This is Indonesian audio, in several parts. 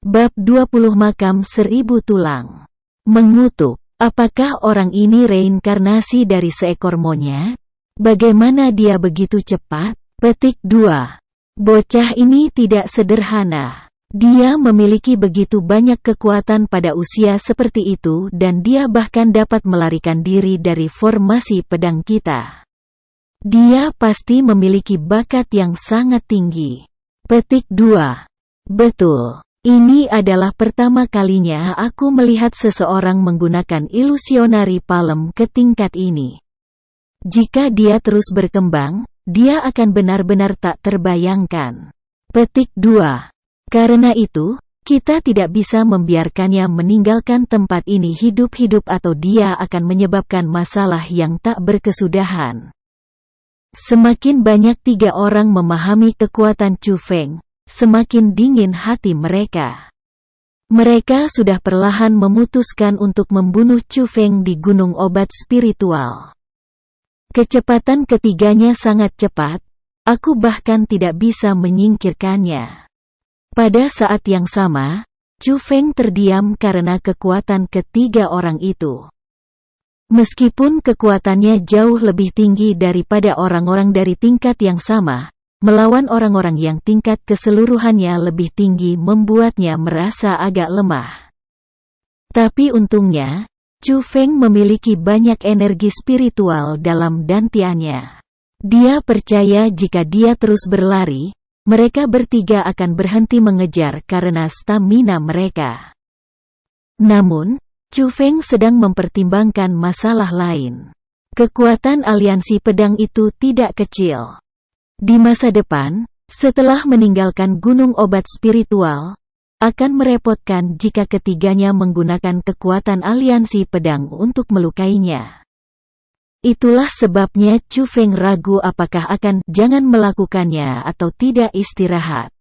Bab 20 Makam 1000 Tulang. Mengutuk, apakah orang ini reinkarnasi dari seekor monyet? Bagaimana dia begitu cepat? Petik 2. Bocah ini tidak sederhana. Dia memiliki begitu banyak kekuatan pada usia seperti itu dan dia bahkan dapat melarikan diri dari formasi pedang kita. Dia pasti memiliki bakat yang sangat tinggi. Petik 2. Betul. Ini adalah pertama kalinya aku melihat seseorang menggunakan ilusionari palem ke tingkat ini. Jika dia terus berkembang, dia akan benar-benar tak terbayangkan. Petik 2. Karena itu, kita tidak bisa membiarkannya meninggalkan tempat ini hidup-hidup atau dia akan menyebabkan masalah yang tak berkesudahan. Semakin banyak 3 orang memahami kekuatan Chu Feng, semakin dingin hati mereka. Mereka sudah perlahan memutuskan untuk membunuh Chu Feng di Gunung Obat Spiritual. Kecepatan ketiganya sangat cepat, aku bahkan tidak bisa menyingkirkannya. Pada saat yang sama, Chu Feng terdiam karena kekuatan ketiga orang itu. Meskipun kekuatannya jauh lebih tinggi daripada orang-orang dari tingkat yang sama, melawan orang-orang yang tingkat keseluruhannya lebih tinggi membuatnya merasa agak lemah. Tapi untungnya, Chu Feng memiliki banyak energi spiritual dalam dantiannya. Dia percaya jika dia terus berlari, mereka bertiga akan berhenti mengejar karena stamina mereka. Namun, Chu Feng sedang mempertimbangkan masalah lain. Kekuatan aliansi pedang itu tidak kecil. Di masa depan, setelah meninggalkan Gunung Obat Spiritual, akan merepotkan jika ketiganya menggunakan kekuatan aliansi pedang untuk melukainya. Itulah sebabnya Chu Feng ragu apakah akan jangan melakukannya atau tidak istirahat.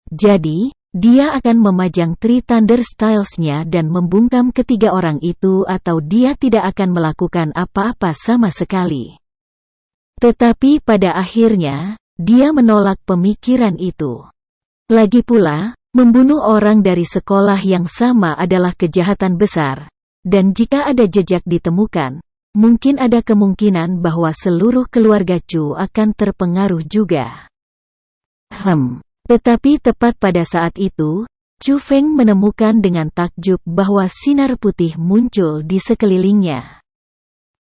Jadi, dia akan memajang Three Thunder Styles-nya dan membungkam ketiga orang itu atau dia tidak akan melakukan apa-apa sama sekali. Tetapi pada akhirnya, dia menolak pemikiran itu. Lagi pula, membunuh orang dari sekolah yang sama adalah kejahatan besar, dan jika ada jejak ditemukan, mungkin ada kemungkinan bahwa seluruh keluarga Chu akan terpengaruh juga. Tetapi tepat pada saat itu, Chu Feng menemukan dengan takjub bahwa sinar putih muncul di sekelilingnya.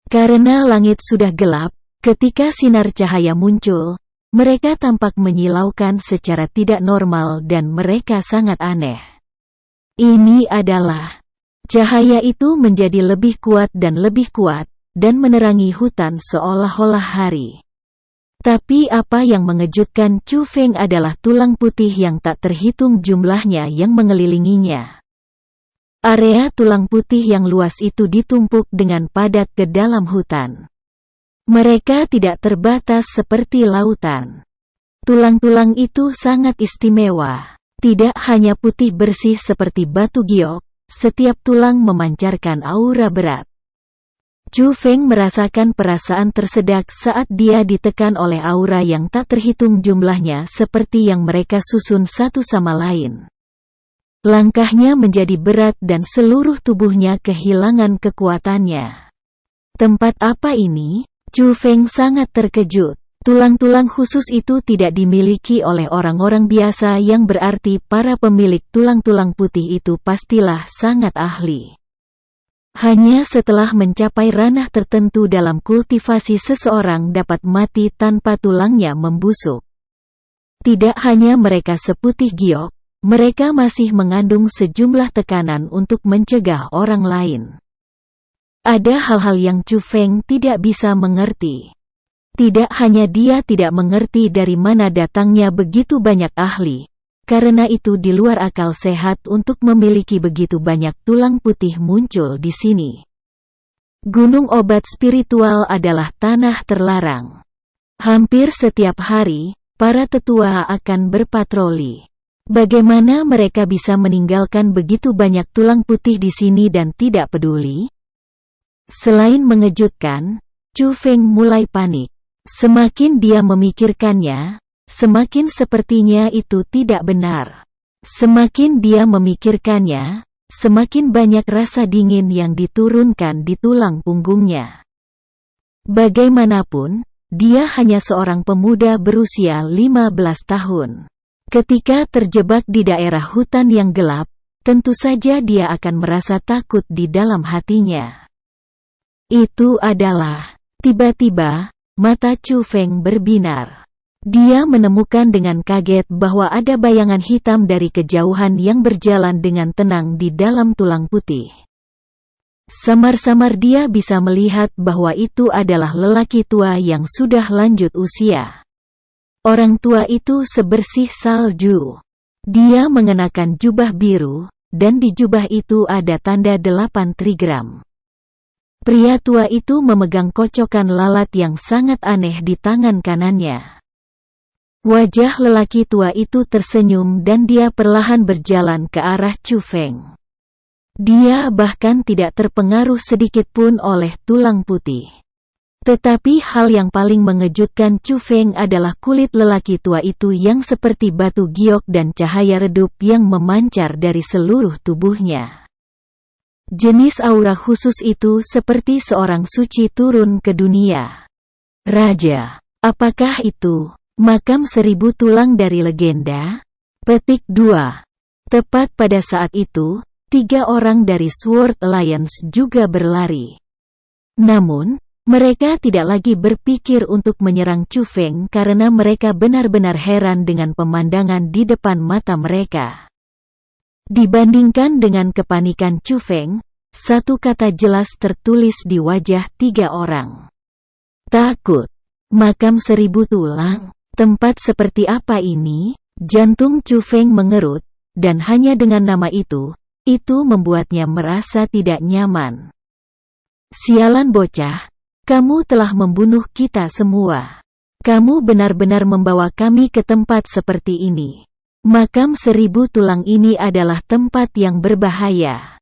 Karena langit sudah gelap, ketika sinar cahaya muncul, mereka tampak menyilaukan secara tidak normal dan mereka sangat aneh. Ini adalah cahaya itu menjadi lebih kuat dan menerangi hutan seolah-olah hari. Tapi apa yang mengejutkan Chu Feng adalah tulang putih yang tak terhitung jumlahnya yang mengelilinginya. Area tulang putih yang luas itu ditumpuk dengan padat ke dalam hutan. Mereka tidak terbatas seperti lautan. Tulang-tulang itu sangat istimewa. Tidak hanya putih bersih seperti batu giok, setiap tulang memancarkan aura berat. Chu Feng merasakan perasaan tersedak saat dia ditekan oleh aura yang tak terhitung jumlahnya seperti yang mereka susun satu sama lain. Langkahnya menjadi berat dan seluruh tubuhnya kehilangan kekuatannya. Tempat apa ini? Chu Feng sangat terkejut. Tulang-tulang khusus itu tidak dimiliki oleh orang-orang biasa yang berarti para pemilik tulang-tulang putih itu pastilah sangat ahli. Hanya setelah mencapai ranah tertentu dalam kultivasi seseorang dapat mati tanpa tulangnya membusuk. Tidak hanya mereka seputih giok, mereka masih mengandung sejumlah tekanan untuk mencegah orang lain. Ada hal-hal yang Chu Feng tidak bisa mengerti. Tidak hanya dia tidak mengerti dari mana datangnya begitu banyak ahli, karena itu di luar akal sehat untuk memiliki begitu banyak tulang putih muncul di sini. Gunung Obat Spiritual adalah tanah terlarang. Hampir setiap hari, para tetua akan berpatroli. Bagaimana mereka bisa meninggalkan begitu banyak tulang putih di sini dan tidak peduli? Selain mengejutkan, Chu Feng mulai panik. Semakin dia memikirkannya, semakin sepertinya itu tidak benar. Semakin dia memikirkannya, semakin banyak rasa dingin yang diturunkan di tulang punggungnya. Bagaimanapun, dia hanya seorang pemuda berusia 15 tahun. Ketika terjebak di daerah hutan yang gelap, tentu saja dia akan merasa takut di dalam hatinya. Itu adalah, tiba-tiba, mata Chu Feng berbinar. Dia menemukan dengan kaget bahwa ada bayangan hitam dari kejauhan yang berjalan dengan tenang di dalam tulang putih. Samar-samar dia bisa melihat bahwa itu adalah lelaki tua yang sudah lanjut usia. Orang tua itu sebersih salju. Dia mengenakan jubah biru, dan di jubah itu ada tanda 8 trigram. Pria tua itu memegang kocokan lalat yang sangat aneh di tangan kanannya. Wajah lelaki tua itu tersenyum dan dia perlahan berjalan ke arah Chu Feng. Dia bahkan tidak terpengaruh sedikit pun oleh tulang putih. Tetapi hal yang paling mengejutkan Chu Feng adalah kulit lelaki tua itu yang seperti batu giok dan cahaya redup yang memancar dari seluruh tubuhnya. Jenis aura khusus itu seperti seorang suci turun ke dunia. Raja, apakah itu makam 1000 tulang dari legenda? Petik 2. Tepat pada saat itu, 3 orang dari Sword Alliance juga berlari. Namun, mereka tidak lagi berpikir untuk menyerang Chu Feng karena mereka benar-benar heran dengan pemandangan di depan mata mereka. Dibandingkan dengan kepanikan Chu Feng, satu kata jelas tertulis di wajah 3 orang. Takut. Makam 1000 tulang? Tempat seperti apa ini? Jantung Chu Feng mengerut, dan hanya dengan nama itu membuatnya merasa tidak nyaman. Sialan bocah, kamu telah membunuh kita semua. Kamu benar-benar membawa kami ke tempat seperti ini. Makam 1000 tulang ini adalah tempat yang berbahaya.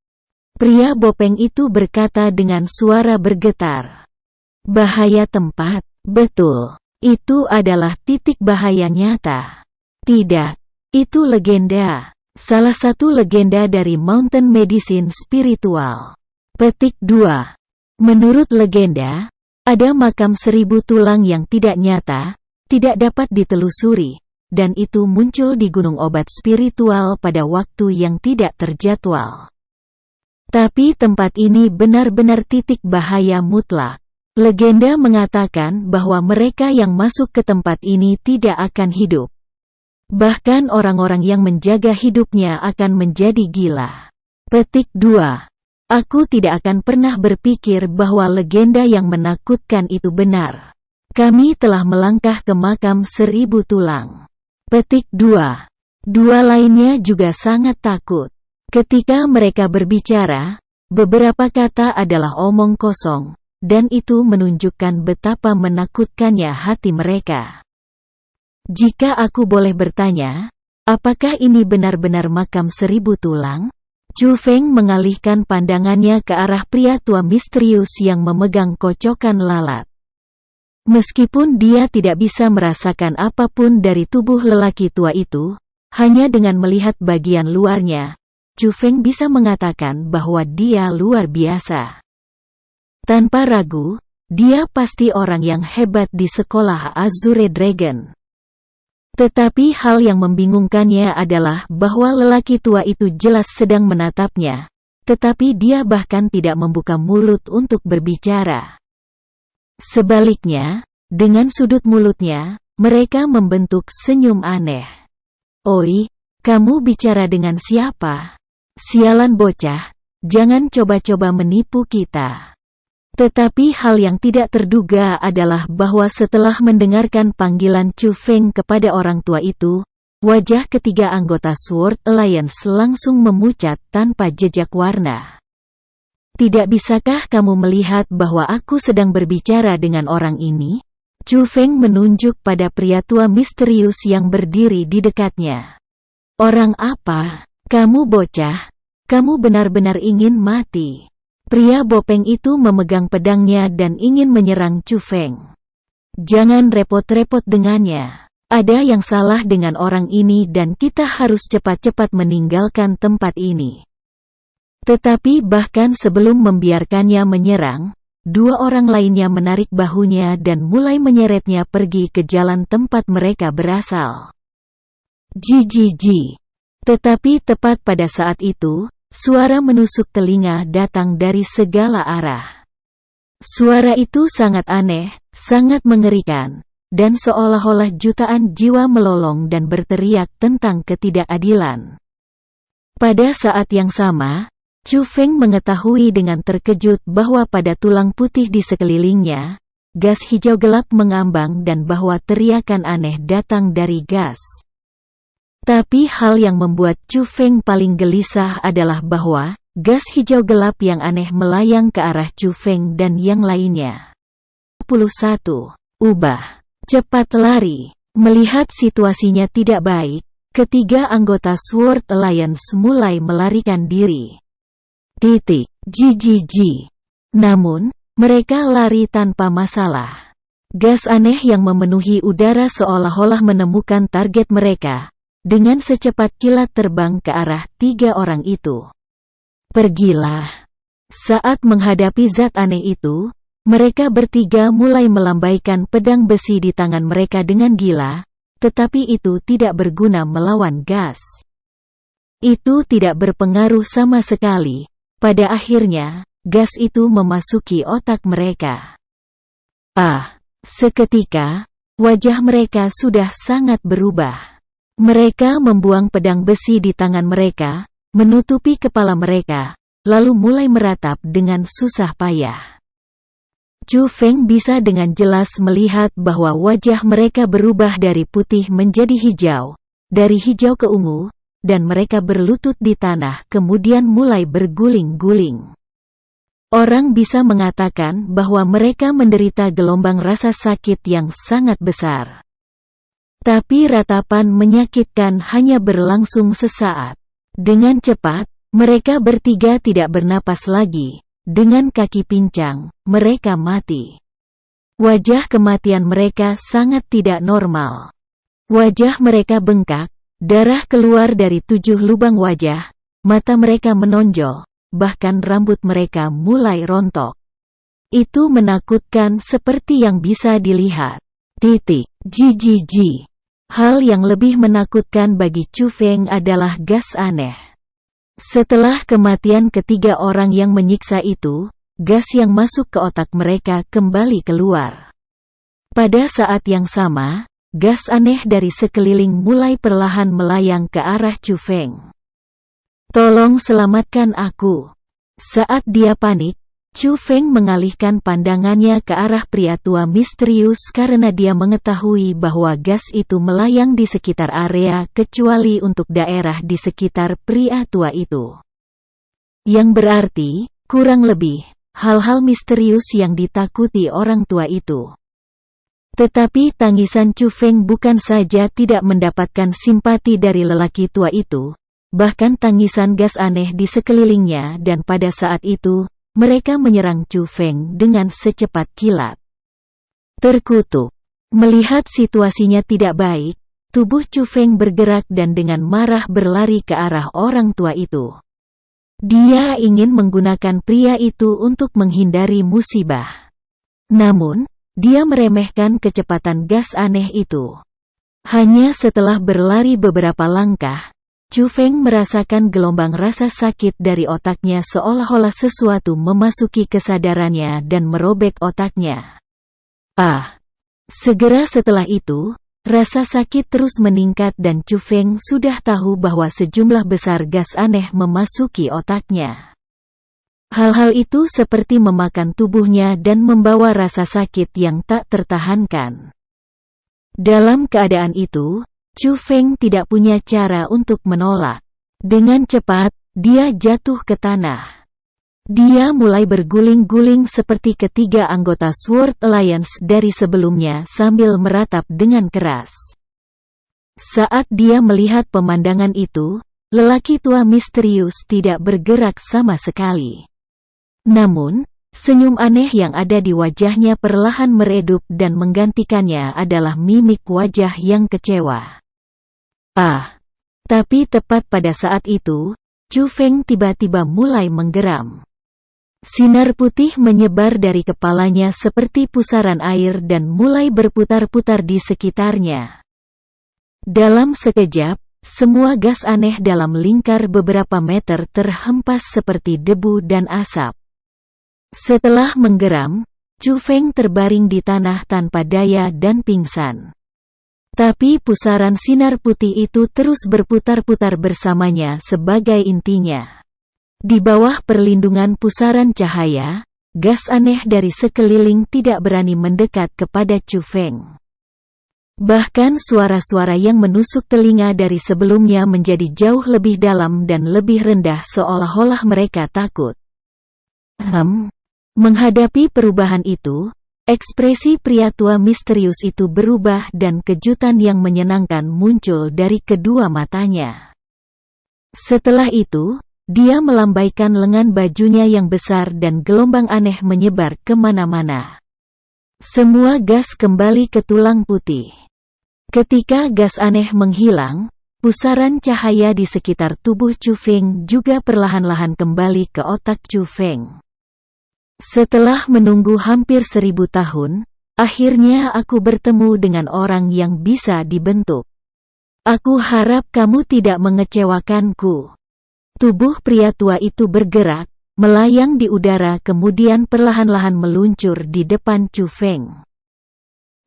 Pria bopeng itu berkata dengan suara bergetar. Bahaya tempat, betul. Itu adalah titik bahaya nyata. Tidak, itu legenda. Salah satu legenda dari Mountain Medicine Spiritual. Petik 2. Menurut legenda, ada makam 1000 tulang yang tidak nyata, tidak dapat ditelusuri, dan itu muncul di gunung obat spiritual pada waktu yang tidak terjadwal. Tapi tempat ini benar-benar titik bahaya mutlak. Legenda mengatakan bahwa mereka yang masuk ke tempat ini tidak akan hidup. Bahkan orang-orang yang menjaga hidupnya akan menjadi gila. Petik 2. Aku tidak akan pernah berpikir bahwa legenda yang menakutkan itu benar. Kami telah melangkah ke makam 1000 tulang. Petik 2. Dua lainnya juga sangat takut. Ketika mereka berbicara, beberapa kata adalah omong kosong, dan itu menunjukkan betapa menakutkannya hati mereka. Jika aku boleh bertanya, apakah ini benar-benar makam 1000 tulang? Chu Feng mengalihkan pandangannya ke arah pria tua misterius yang memegang kocokan lalat. Meskipun dia tidak bisa merasakan apapun dari tubuh lelaki tua itu, hanya dengan melihat bagian luarnya, Chu Feng bisa mengatakan bahwa dia luar biasa. Tanpa ragu, dia pasti orang yang hebat di sekolah Azure Dragon. Tetapi hal yang membingungkannya adalah bahwa lelaki tua itu jelas sedang menatapnya, tetapi dia bahkan tidak membuka mulut untuk berbicara. Sebaliknya, dengan sudut mulutnya, mereka membentuk senyum aneh. Oi, kamu bicara dengan siapa? Sialan bocah, jangan coba-coba menipu kita. Tetapi hal yang tidak terduga adalah bahwa setelah mendengarkan panggilan Chu Feng kepada orang tua itu, wajah ketiga anggota Sword Alliance langsung memucat tanpa jejak warna. Tidak bisakah kamu melihat bahwa aku sedang berbicara dengan orang ini? Chu Feng menunjuk pada pria tua misterius yang berdiri di dekatnya. Orang apa? Kamu bocah? Kamu benar-benar ingin mati. Pria bopeng itu memegang pedangnya dan ingin menyerang Chu Feng. Jangan repot-repot dengannya. Ada yang salah dengan orang ini dan kita harus cepat-cepat meninggalkan tempat ini. Tetapi bahkan sebelum membiarkannya menyerang, dua orang lainnya menarik bahunya dan mulai menyeretnya pergi ke jalan tempat mereka berasal. Jijiji. Tetapi tepat pada saat itu, suara menusuk telinga datang dari segala arah. Suara itu sangat aneh, sangat mengerikan, dan seolah-olah jutaan jiwa melolong dan berteriak tentang ketidakadilan. Pada saat yang sama, Chu Feng mengetahui dengan terkejut bahwa pada tulang putih di sekelilingnya, gas hijau gelap mengambang dan bahwa teriakan aneh datang dari gas. Tapi hal yang membuat Chu Feng paling gelisah adalah bahwa gas hijau gelap yang aneh melayang ke arah Chu Feng dan yang lainnya. 21. Ubah. Cepat lari. Melihat situasinya tidak baik, ketiga anggota Sword Alliance mulai melarikan diri. Jijiji. Namun, mereka lari tanpa masalah. Gas aneh yang memenuhi udara seolah-olah menemukan target mereka, dengan secepat kilat terbang ke arah tiga orang itu. Pergilah. Saat menghadapi zat aneh itu, mereka bertiga mulai melambaikan pedang besi di tangan mereka dengan gila, tetapi itu tidak berguna melawan gas. Itu tidak berpengaruh sama sekali. Pada akhirnya, gas itu memasuki otak mereka. Seketika, wajah mereka sudah sangat berubah. Mereka membuang pedang besi di tangan mereka, menutupi kepala mereka, lalu mulai meratap dengan susah payah. Chu Feng bisa dengan jelas melihat bahwa wajah mereka berubah dari putih menjadi hijau, dari hijau ke ungu, dan mereka berlutut di tanah kemudian mulai berguling-guling. Orang bisa mengatakan bahwa mereka menderita gelombang rasa sakit yang sangat besar. Tapi ratapan menyakitkan hanya berlangsung sesaat. Dengan cepat, mereka bertiga tidak bernapas lagi. Dengan kaki pincang, mereka mati. Wajah kematian mereka sangat tidak normal. Wajah mereka bengkak, darah keluar dari 7 lubang wajah, mata mereka menonjol, bahkan rambut mereka mulai rontok. Itu menakutkan seperti yang bisa dilihat. Jijiji. Hal yang lebih menakutkan bagi Chu Feng adalah gas aneh. Setelah kematian ketiga orang yang menyiksa itu, gas yang masuk ke otak mereka kembali keluar. Pada saat yang sama, gas aneh dari sekeliling mulai perlahan melayang ke arah Chu Feng. Tolong selamatkan aku. Saat dia panik, Chu Feng mengalihkan pandangannya ke arah pria tua misterius karena dia mengetahui bahwa gas itu melayang di sekitar area kecuali untuk daerah di sekitar pria tua itu. Yang berarti, kurang lebih, hal-hal misterius yang ditakuti orang tua itu. Tetapi tangisan Chu Feng bukan saja tidak mendapatkan simpati dari lelaki tua itu, bahkan tangisan gas aneh di sekelilingnya dan pada saat itu, mereka menyerang Chu Feng dengan secepat kilat. Terkutuk. Melihat situasinya tidak baik, tubuh Chu Feng bergerak dan dengan marah berlari ke arah orang tua itu. Dia ingin menggunakan pria itu untuk menghindari musibah. Namun, dia meremehkan kecepatan gas aneh itu. Hanya setelah berlari beberapa langkah, Chu Feng merasakan gelombang rasa sakit dari otaknya seolah-olah sesuatu memasuki kesadarannya dan merobek otaknya. Segera setelah itu, rasa sakit terus meningkat dan Chu Feng sudah tahu bahwa sejumlah besar gas aneh memasuki otaknya. Hal-hal itu seperti memakan tubuhnya dan membawa rasa sakit yang tak tertahankan. Dalam keadaan itu, Chu Feng tidak punya cara untuk menolak. Dengan cepat, dia jatuh ke tanah. Dia mulai berguling-guling seperti ketiga anggota Sword Alliance dari sebelumnya sambil meratap dengan keras. Saat dia melihat pemandangan itu, lelaki tua misterius tidak bergerak sama sekali. Namun, Senyum aneh yang ada di wajahnya perlahan meredup dan menggantikannya adalah mimik wajah yang kecewa. Tapi tepat pada saat itu, Chu Feng tiba-tiba mulai menggeram. Sinar putih menyebar dari kepalanya seperti pusaran air dan mulai berputar-putar di sekitarnya. Dalam sekejap, semua gas aneh dalam lingkar beberapa meter terhempas seperti debu dan asap. Setelah menggeram, Chu Feng terbaring di tanah tanpa daya dan pingsan. Tapi pusaran sinar putih itu terus berputar-putar bersamanya sebagai intinya. Di bawah perlindungan pusaran cahaya, gas aneh dari sekeliling tidak berani mendekat kepada Chu Feng. Bahkan suara-suara yang menusuk telinga dari sebelumnya menjadi jauh lebih dalam dan lebih rendah seolah-olah mereka takut. Menghadapi perubahan itu, ekspresi pria tua misterius itu berubah dan kejutan yang menyenangkan muncul dari kedua matanya. Setelah itu, dia melambaikan lengan bajunya yang besar dan gelombang aneh menyebar kemana-mana. Semua gas kembali ke tulang putih. Ketika gas aneh menghilang, pusaran cahaya di sekitar tubuh Chu Feng juga perlahan-lahan kembali ke otak Chu Feng. Setelah menunggu hampir 1000 tahun, akhirnya aku bertemu dengan orang yang bisa dibentuk. Aku harap kamu tidak mengecewakanku. Tubuh pria tua itu bergerak, melayang di udara kemudian perlahan-lahan meluncur di depan Chu Feng.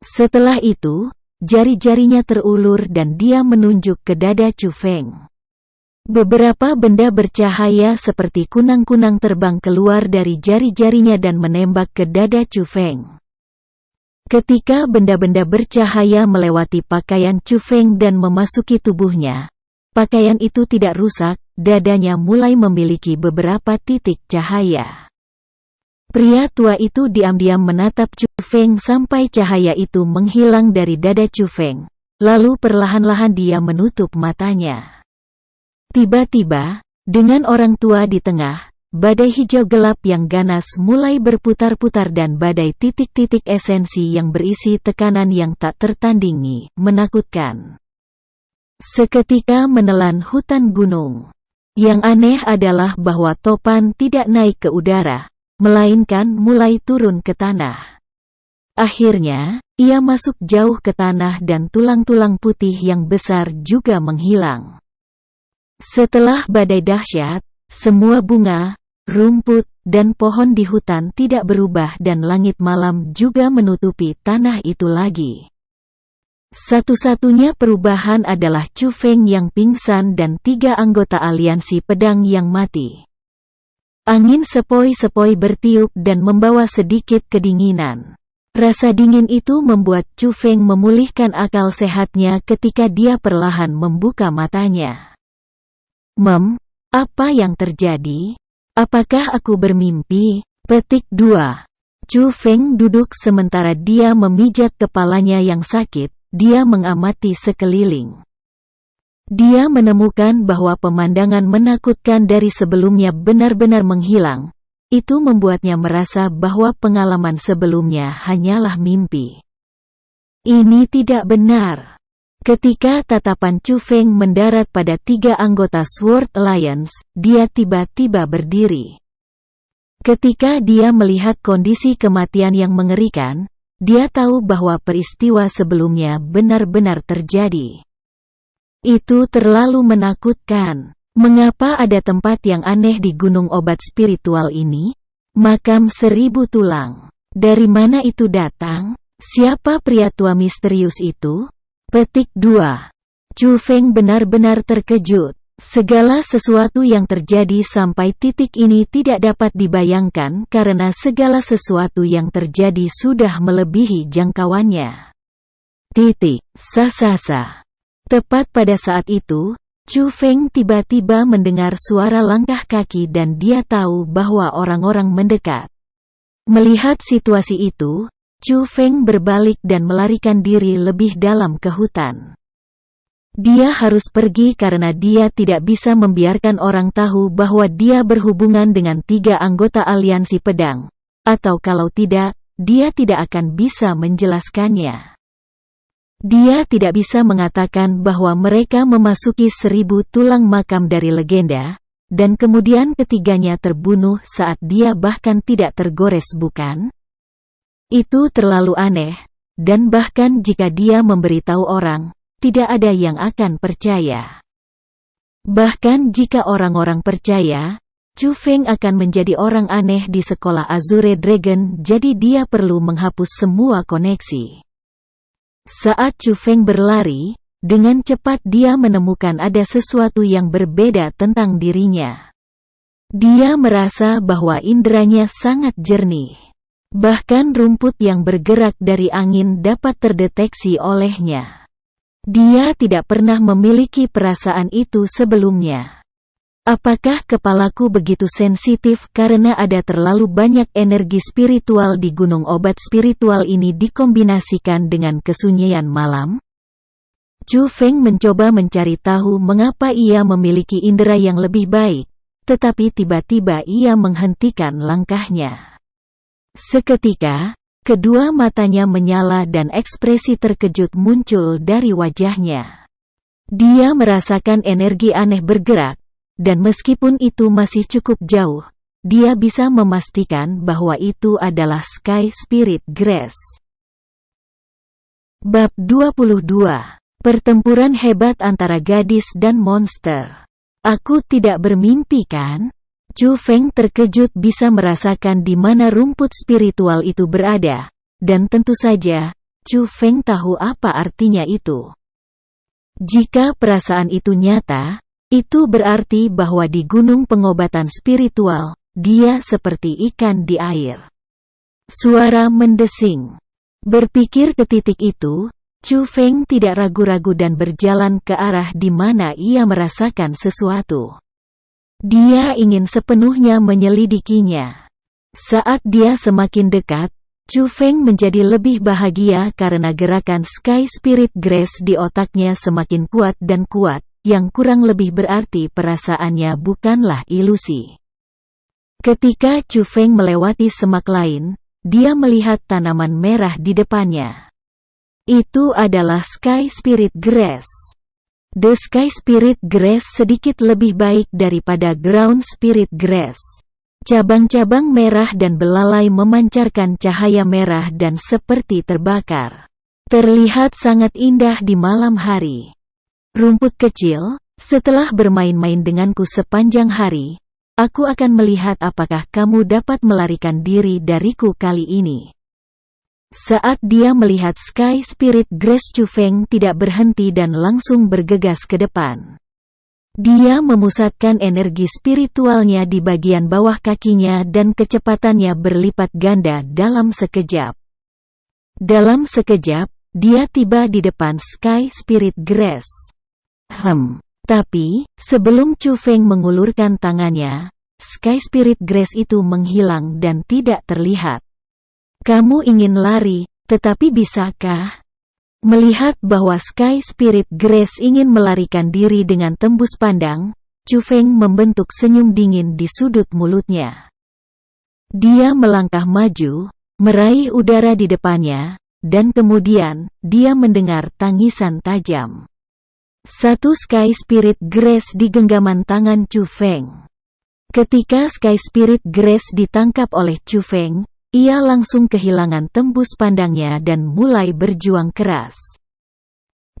Setelah itu, jari-jarinya terulur dan dia menunjuk ke dada Chu Feng. Beberapa benda bercahaya seperti kunang-kunang terbang keluar dari jari-jarinya dan menembak ke dada Chu Feng. Ketika benda-benda bercahaya melewati pakaian Chu Feng dan memasuki tubuhnya, pakaian itu tidak rusak, dadanya mulai memiliki beberapa titik cahaya. Pria tua itu diam-diam menatap Chu Feng sampai cahaya itu menghilang dari dada Chu Feng, lalu perlahan-lahan dia menutup matanya. Tiba-tiba, dengan orang tua di tengah, badai hijau gelap yang ganas mulai berputar-putar dan badai titik-titik esensi yang berisi tekanan yang tak tertandingi, menakutkan. Seketika menelan hutan gunung. Yang aneh adalah bahwa topan tidak naik ke udara, melainkan mulai turun ke tanah. Akhirnya, ia masuk jauh ke tanah dan tulang-tulang putih yang besar juga menghilang. Setelah badai dahsyat, semua bunga, rumput, dan pohon di hutan tidak berubah dan langit malam juga menutupi tanah itu lagi. Satu-satunya perubahan adalah Chu Feng yang pingsan dan 3 anggota aliansi pedang yang mati. Angin sepoi-sepoi bertiup dan membawa sedikit kedinginan. Rasa dingin itu membuat Chu Feng memulihkan akal sehatnya ketika dia perlahan membuka matanya. Apa yang terjadi? Apakah aku bermimpi? Petik 2. Chu Feng duduk sementara dia memijat kepalanya yang sakit, dia mengamati sekeliling. Dia menemukan bahwa pemandangan menakutkan dari sebelumnya benar-benar menghilang. Itu membuatnya merasa bahwa pengalaman sebelumnya hanyalah mimpi. Ini tidak benar. Ketika tatapan Chu Feng mendarat pada 3 anggota Sword Alliance, dia tiba-tiba berdiri. Ketika dia melihat kondisi kematian yang mengerikan, dia tahu bahwa peristiwa sebelumnya benar-benar terjadi. Itu terlalu menakutkan. Mengapa ada tempat yang aneh di gunung obat spiritual ini? Makam 1000 tulang. Dari mana itu datang? Siapa pria tua misterius itu? Petik 2. Chu Feng benar-benar terkejut. Segala sesuatu yang terjadi sampai titik ini tidak dapat dibayangkan karena segala sesuatu yang terjadi sudah melebihi jangkauannya. Sasa. Tepat pada saat itu, Chu Feng tiba-tiba mendengar suara langkah kaki dan dia tahu bahwa orang-orang mendekat. Melihat situasi itu, Chu Feng berbalik dan melarikan diri lebih dalam ke hutan. Dia harus pergi karena dia tidak bisa membiarkan orang tahu bahwa dia berhubungan dengan 3 anggota aliansi pedang. atau kalau tidak, dia tidak akan bisa menjelaskannya. Dia tidak bisa mengatakan bahwa mereka memasuki 1000 tulang makam dari legenda, dan kemudian ketiganya terbunuh saat dia bahkan tidak tergores, bukan? Itu terlalu aneh, dan bahkan jika dia memberitahu orang, tidak ada yang akan percaya. Bahkan jika orang-orang percaya, Chu Feng akan menjadi orang aneh di sekolah Azure Dragon, jadi dia perlu menghapus semua koneksi. Saat Chu Feng berlari, dengan cepat dia menemukan ada sesuatu yang berbeda tentang dirinya. Dia merasa bahwa inderanya sangat jernih. Bahkan rumput yang bergerak dari angin dapat terdeteksi olehnya. Dia tidak pernah memiliki perasaan itu sebelumnya. Apakah kepalaku begitu sensitif karena ada terlalu banyak energi spiritual di gunung obat spiritual ini dikombinasikan dengan kesunyian malam? Chu Feng mencoba mencari tahu mengapa ia memiliki indera yang lebih baik, tetapi tiba-tiba ia menghentikan langkahnya. Seketika, kedua matanya menyala dan ekspresi terkejut muncul dari wajahnya. Dia merasakan energi aneh bergerak, dan meskipun itu masih cukup jauh, dia bisa memastikan bahwa itu adalah Sky Spirit Grace. Bab 22. Pertempuran hebat antara gadis dan monster. Aku tidak bermimpi, kan? Chu Feng terkejut bisa merasakan di mana rumput spiritual itu berada, dan tentu saja, Chu Feng tahu apa artinya itu. Jika perasaan itu nyata, itu berarti bahwa di gunung pengobatan spiritual, dia seperti ikan di air. Suara mendesing. Berpikir ke titik itu, Chu Feng tidak ragu-ragu dan berjalan ke arah di mana ia merasakan sesuatu. Dia ingin sepenuhnya menyelidikinya. Saat dia semakin dekat, Chu Feng menjadi lebih bahagia karena gerakan Sky Spirit Grace di otaknya semakin kuat dan kuat. Yang kurang lebih berarti perasaannya bukanlah ilusi. Ketika Chu Feng melewati semak lain, dia melihat tanaman merah di depannya. Itu adalah Sky Spirit Grass. The Sky Spirit Grass sedikit lebih baik daripada Ground Spirit Grass. Cabang-cabang merah dan belalai memancarkan cahaya merah dan seperti terbakar. Terlihat sangat indah di malam hari. Rumput kecil, setelah bermain-main denganku sepanjang hari, aku akan melihat apakah kamu dapat melarikan diri dariku kali ini. Saat dia melihat Sky Spirit Grace, Chu Feng tidak berhenti dan langsung bergegas ke depan. Dia memusatkan energi spiritualnya di bagian bawah kakinya dan kecepatannya berlipat ganda dalam sekejap. Dalam sekejap, dia tiba di depan Sky Spirit Grace. Tapi, sebelum Chu Feng mengulurkan tangannya, Sky Spirit Grace itu menghilang dan tidak terlihat. Kamu ingin lari, tetapi bisakah? Melihat bahwa Sky Spirit Grace ingin melarikan diri dengan tembus pandang, Chu Feng membentuk senyum dingin di sudut mulutnya. Dia melangkah maju, meraih udara di depannya, dan kemudian, dia mendengar tangisan tajam. Satu Sky Spirit Grace di genggaman tangan Chu Feng. Ketika Sky Spirit Grace ditangkap oleh Chu Feng, ia langsung kehilangan tembus pandangnya dan mulai berjuang keras.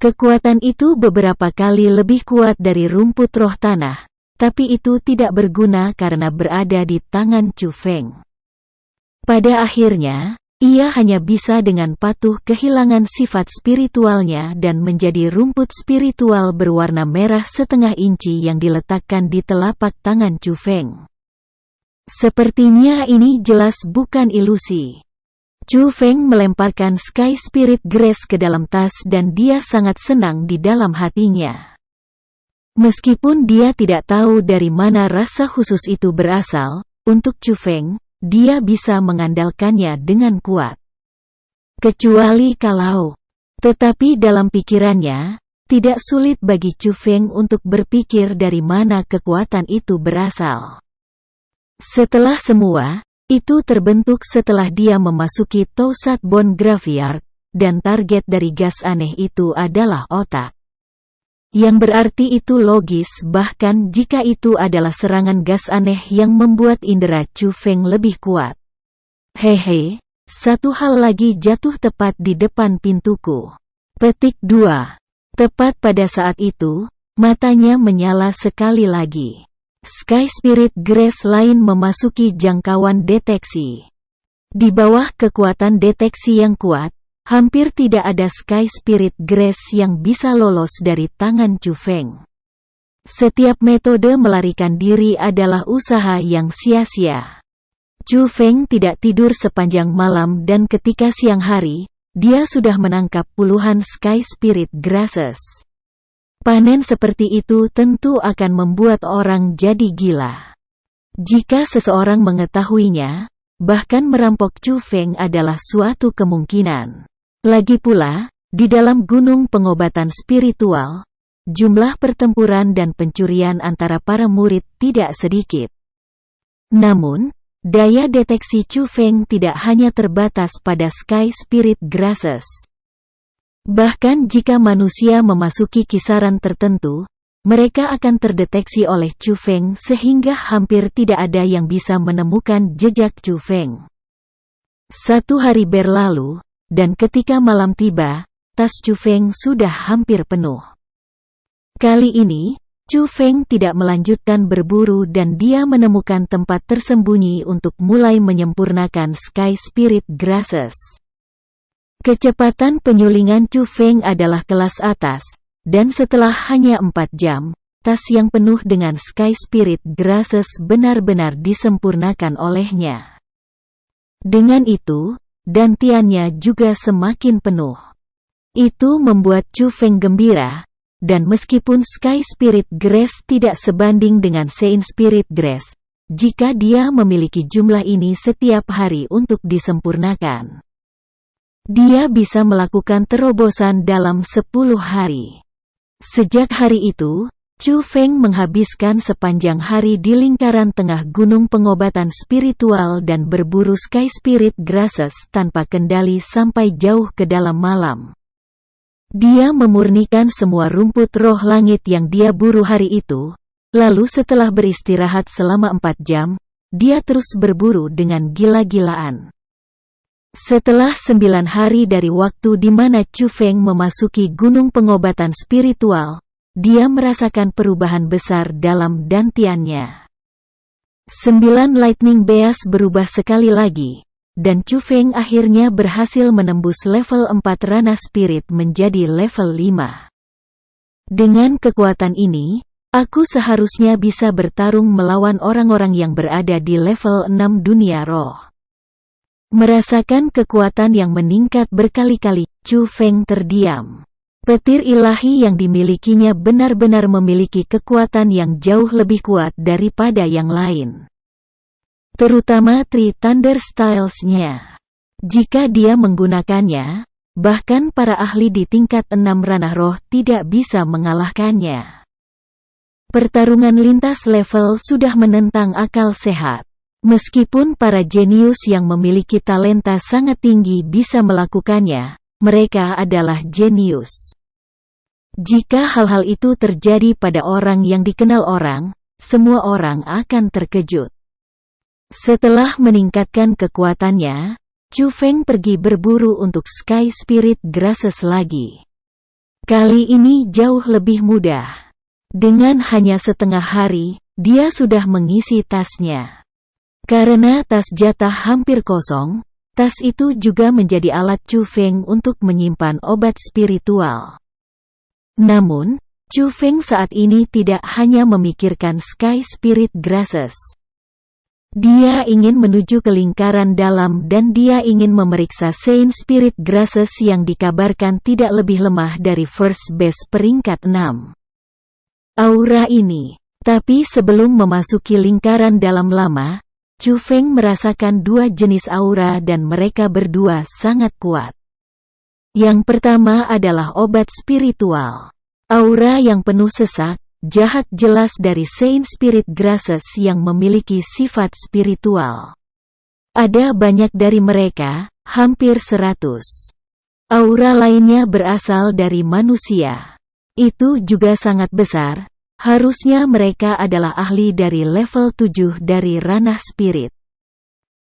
Kekuatan itu beberapa kali lebih kuat dari rumput roh tanah, tapi itu tidak berguna karena berada di tangan Chu Feng. Pada akhirnya, ia hanya bisa dengan patuh kehilangan sifat spiritualnya dan menjadi rumput spiritual berwarna merah setengah inci yang diletakkan di telapak tangan Chu Feng. Sepertinya ini jelas bukan ilusi. Chu Feng melemparkan Sky Spirit Grace ke dalam tas dan dia sangat senang di dalam hatinya. Meskipun dia tidak tahu dari mana rasa khusus itu berasal, untuk Chu Feng, dia bisa mengandalkannya dengan kuat. Kecuali kalau. Tetapi dalam pikirannya, tidak sulit bagi Chu Feng untuk berpikir dari mana kekuatan itu berasal. Setelah semua, Itu terbentuk setelah dia memasuki Toussaint Bone Graveyard, dan target dari gas aneh itu adalah otak. Yang berarti itu logis bahkan jika itu adalah serangan gas aneh yang membuat indera Chu Feng lebih kuat. Hehe, satu hal lagi jatuh tepat di depan pintuku. Petik 2. Tepat pada saat itu, matanya menyala sekali lagi. Sky Spirit Grace lain memasuki jangkauan deteksi. Di bawah kekuatan deteksi yang kuat, hampir tidak ada Sky Spirit Grace yang bisa lolos dari tangan Chu Feng. Setiap metode melarikan diri adalah usaha yang sia-sia. Chu Feng tidak tidur sepanjang malam dan ketika siang hari, dia sudah menangkap puluhan Sky Spirit Graces. Panen seperti itu tentu akan membuat orang jadi gila. Jika seseorang mengetahuinya, bahkan merampok Chu Feng adalah suatu kemungkinan. Lagi pula, di dalam gunung pengobatan spiritual, jumlah pertempuran dan pencurian antara para murid tidak sedikit. Namun, daya deteksi Chu Feng tidak hanya terbatas pada Sky Spirit Graces. Bahkan jika manusia memasuki kisaran tertentu, mereka akan terdeteksi oleh Chu Feng sehingga hampir tidak ada yang bisa menemukan jejak Chu Feng. Satu hari berlalu, dan ketika malam tiba, tas Chu Feng sudah hampir penuh. Kali ini, Chu Feng tidak melanjutkan berburu dan dia menemukan tempat tersembunyi untuk mulai menyempurnakan Sky Spirit Graces. Kecepatan penyulingan Chu Feng adalah kelas atas, dan setelah hanya 4 jam, tas yang penuh dengan Sky Spirit Graces benar-benar disempurnakan olehnya. Dengan itu, dantiannya juga semakin penuh. Itu membuat Chu Feng gembira, dan meskipun Sky Spirit Grace tidak sebanding dengan Saint Spirit Grace, jika dia memiliki jumlah ini setiap hari untuk disempurnakan, dia bisa melakukan terobosan dalam 10 hari. Sejak hari itu, Chu Feng menghabiskan sepanjang hari di lingkaran tengah gunung pengobatan spiritual dan berburu Sky Spirit Graces tanpa kendali sampai jauh ke dalam malam. Dia memurnikan semua rumput roh langit yang dia buru hari itu, lalu setelah beristirahat selama 4 jam, dia terus berburu dengan gila-gilaan. Setelah 9 hari dari waktu di mana Chu Feng memasuki gunung pengobatan spiritual, dia merasakan perubahan besar dalam dantiannya. 9 Lightning Beas berubah sekali lagi, dan Chu Feng akhirnya berhasil menembus level 4 Rana Spirit menjadi level 5. Dengan kekuatan ini, aku seharusnya bisa bertarung melawan orang-orang yang berada di level 6 dunia roh. Merasakan kekuatan yang meningkat berkali-kali, Chu Feng terdiam. Petir ilahi yang dimilikinya benar-benar memiliki kekuatan yang jauh lebih kuat daripada yang lain. Terutama Three Thunder Styles-nya. Jika dia menggunakannya, bahkan para ahli di tingkat 6 ranah roh tidak bisa mengalahkannya. Pertarungan lintas level sudah menentang akal sehat. Meskipun para jenius yang memiliki talenta sangat tinggi bisa melakukannya, mereka adalah jenius. Jika hal-hal itu terjadi pada orang yang dikenal orang, semua orang akan terkejut. Setelah meningkatkan kekuatannya, Chu Feng pergi berburu untuk Sky Spirit Graces lagi. Kali ini jauh lebih mudah. Dengan hanya setengah hari, dia sudah mengisi tasnya. Karena tas jatah hampir kosong, tas itu juga menjadi alat Chu Feng untuk menyimpan obat spiritual. Namun, Chu Feng saat ini tidak hanya memikirkan Sky Spirit Graces. Dia ingin menuju ke lingkaran dalam dan dia ingin memeriksa Saint Spirit Graces yang dikabarkan tidak lebih lemah dari First Base peringkat 6. Aura ini. Tapi sebelum memasuki lingkaran dalam lama, Chu Feng merasakan 2 jenis aura dan mereka berdua sangat kuat. Yang pertama adalah obat spiritual. Aura yang penuh sesak, jahat jelas dari Saint Spirit Graces yang memiliki sifat spiritual. Ada banyak dari mereka, hampir 100. Aura lainnya berasal dari manusia. Itu juga sangat besar, harusnya mereka adalah ahli dari level 7 dari ranah spirit.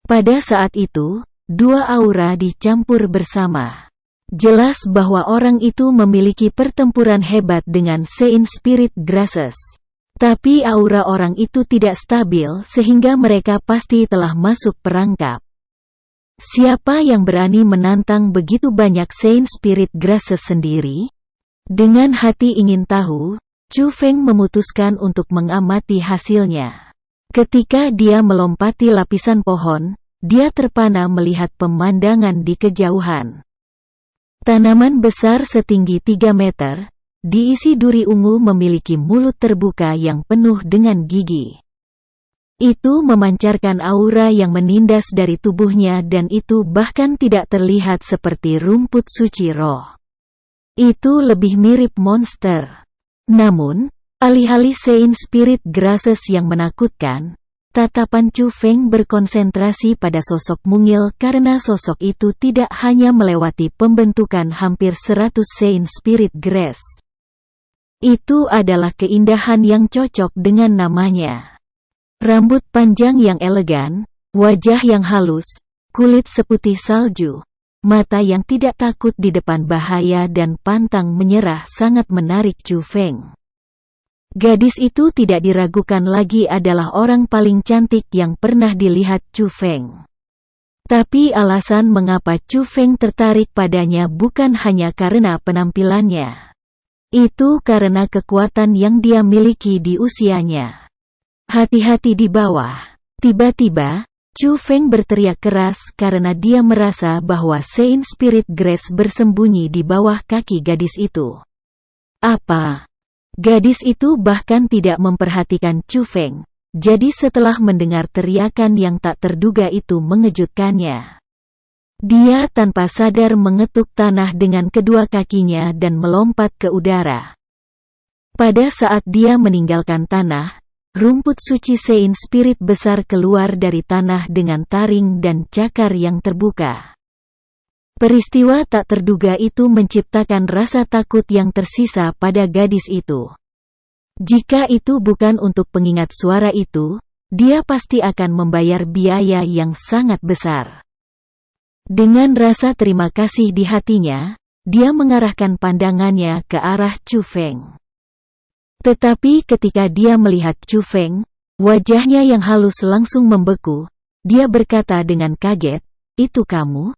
Pada saat itu, dua aura dicampur bersama. Jelas bahwa orang itu memiliki pertempuran hebat dengan Saint Spirit Grasses. Tapi aura orang itu tidak stabil sehingga mereka pasti telah masuk perangkap. Siapa yang berani menantang begitu banyak Saint Spirit Grasses sendiri? Dengan hati ingin tahu, Chu Feng memutuskan untuk mengamati hasilnya. Ketika dia melompati lapisan pohon, dia terpana melihat pemandangan di kejauhan. Tanaman besar setinggi 3 meter, diisi duri ungu memiliki mulut terbuka yang penuh dengan gigi. Itu memancarkan aura yang menindas dari tubuhnya dan itu bahkan tidak terlihat seperti rumput suci roh. Itu lebih mirip monster. Namun, alih-alih Saint Spirit Grasses yang menakutkan, tatapan Chu Feng berkonsentrasi pada sosok mungil karena sosok itu tidak hanya melewati pembentukan hampir 100 Saint Spirit Grass. Itu adalah keindahan yang cocok dengan namanya. Rambut panjang yang elegan, wajah yang halus, kulit seputih salju, mata yang tidak takut di depan bahaya dan pantang menyerah sangat menarik Chu Feng. Gadis itu tidak diragukan lagi adalah orang paling cantik yang pernah dilihat Chu Feng. Tapi alasan mengapa Chu Feng tertarik padanya bukan hanya karena penampilannya. Itu karena kekuatan yang dia miliki di usianya. Hati-hati di bawah. Tiba-tiba, Chu Feng berteriak keras karena dia merasa bahwa Saint Spirit Grass bersembunyi di bawah kaki gadis itu. Apa? Gadis itu bahkan tidak memperhatikan Chu Feng, jadi setelah mendengar teriakan yang tak terduga itu mengejutkannya. Dia tanpa sadar mengetuk tanah dengan kedua kakinya dan melompat ke udara. Pada saat dia meninggalkan tanah, rumput suci Saint Spirit besar keluar dari tanah dengan taring dan cakar yang terbuka. Peristiwa tak terduga itu menciptakan rasa takut yang tersisa pada gadis itu. Jika itu bukan untuk pengingat suara itu, dia pasti akan membayar biaya yang sangat besar. Dengan rasa terima kasih di hatinya, dia mengarahkan pandangannya ke arah Chu Feng. Tetapi ketika dia melihat Chu Feng, wajahnya yang halus langsung membeku. Dia berkata dengan kaget, "Itu kamu?"